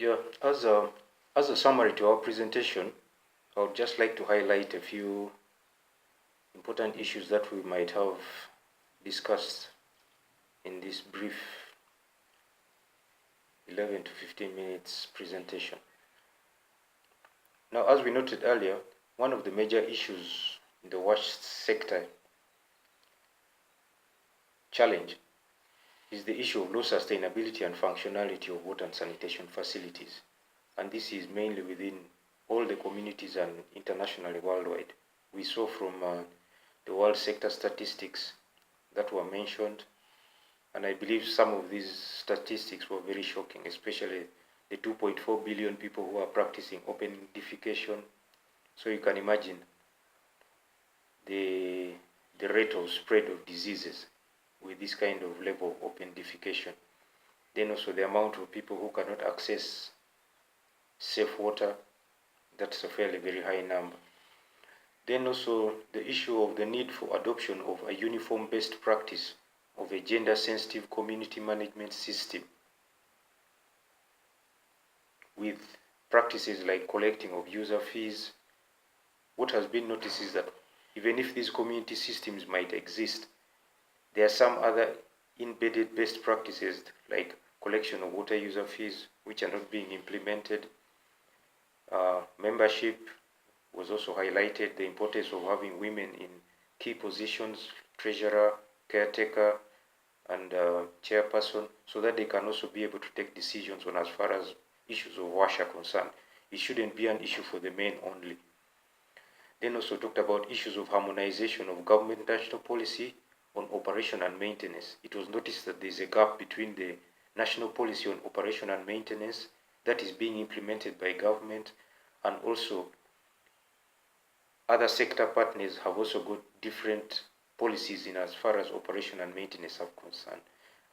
Yeah, as a summary to our presentation, I would just like to highlight a few important issues that we might have discussed in this brief 11 to 15 minutes presentation. Now, as we noted earlier, one of the major issues in the WASH sector challenge is the issue of low sustainability and functionality of water and sanitation facilities. And this is mainly within all the communities and internationally worldwide. We saw from the world sector statistics that were mentioned, and I believe some of these statistics were very shocking, especially the 2.4 billion people who are practicing open defecation. So you can imagine the rate of spread of diseases with this kind of level of open defecation. Then also the amount of people who cannot access safe water, that's a fairly very high number. Then also the issue of the need for adoption of a uniform best practice of a gender-sensitive community management system with practices like collecting of user fees. What has been noticed is that even if these community systems might exist, there are some other embedded best practices like collection of water user fees which are not being implemented. Membership was also highlighted, the importance of having women in key positions, treasurer, caretaker, and chairperson, so that they can also be able to take decisions on as far as issues of WASH are concerned. It shouldn't be an issue for the men only. Then also talked about issues of harmonization of government national policy on operation and maintenance. It was noticed that there is a gap between the national policy on operation and maintenance that is being implemented by government, and also other sector partners have also got different policies in as far as operation and maintenance are concerned.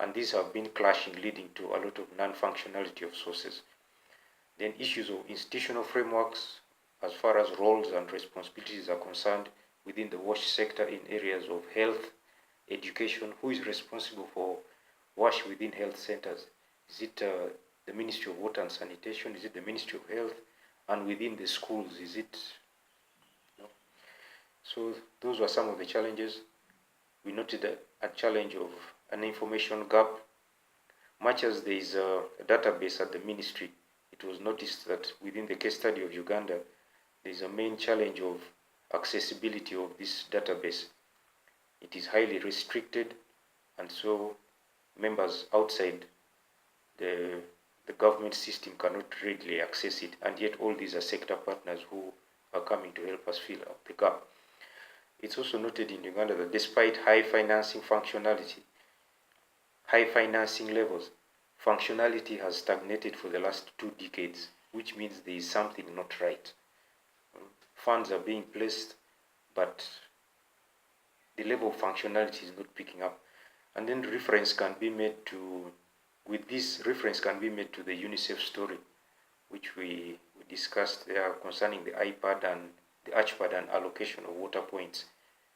And these have been clashing, leading to a lot of non-functionality of sources. Then issues of institutional frameworks as far as roles and responsibilities are concerned within the WASH sector in areas of health, education. Who is responsible for WASH within health centers? Is it the Ministry of Water and Sanitation? Is it the Ministry of Health? And within the schools, is it? No? So those were some of the challenges. We noted a challenge of an information gap. Much as there is a database at the ministry, it was noticed that within the case study of Uganda, there is a main challenge of accessibility of this database. It is highly restricted, and so members outside the government system cannot readily access it, and yet all these are sector partners who are coming to help us fill up the gap. It's also noted in Uganda that despite high financing functionality, high financing levels, functionality has stagnated for the last 2 decades, which means there is something not right. Funds are being placed, but the level of functionality is not picking up. And then reference can be made to, with this reference can be made to the UNICEF story, which we discussed there concerning the iPad and the Archpad and allocation of water points.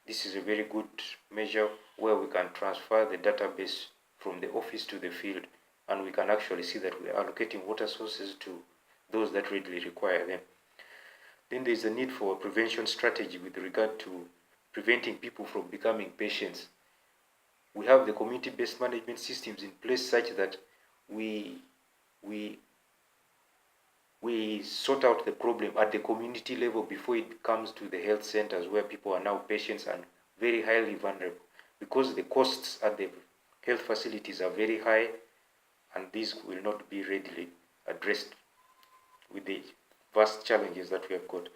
This is a very good measure where we can transfer the database from the office to the field, and we can actually see that we are allocating water sources to those that readily require them. Then there is a need for a prevention strategy with regard to preventing people from becoming patients. We have the community-based management systems in place such that we sort out the problem at the community level before it comes to the health centers, where people are now patients and very highly vulnerable, because the costs at the health facilities are very high, and these will not be readily addressed with the vast challenges that we have got.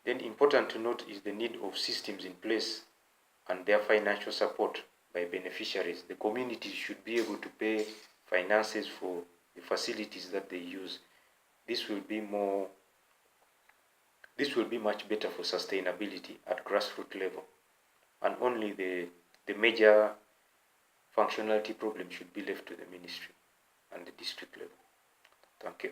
Then important to note is the need of systems in place and their financial support by beneficiaries. The communities should be able to pay finances for the facilities that they use. This will be much better for sustainability at grassroots level, and only the major functionality problem should be left to the ministry and the district level. Thank you.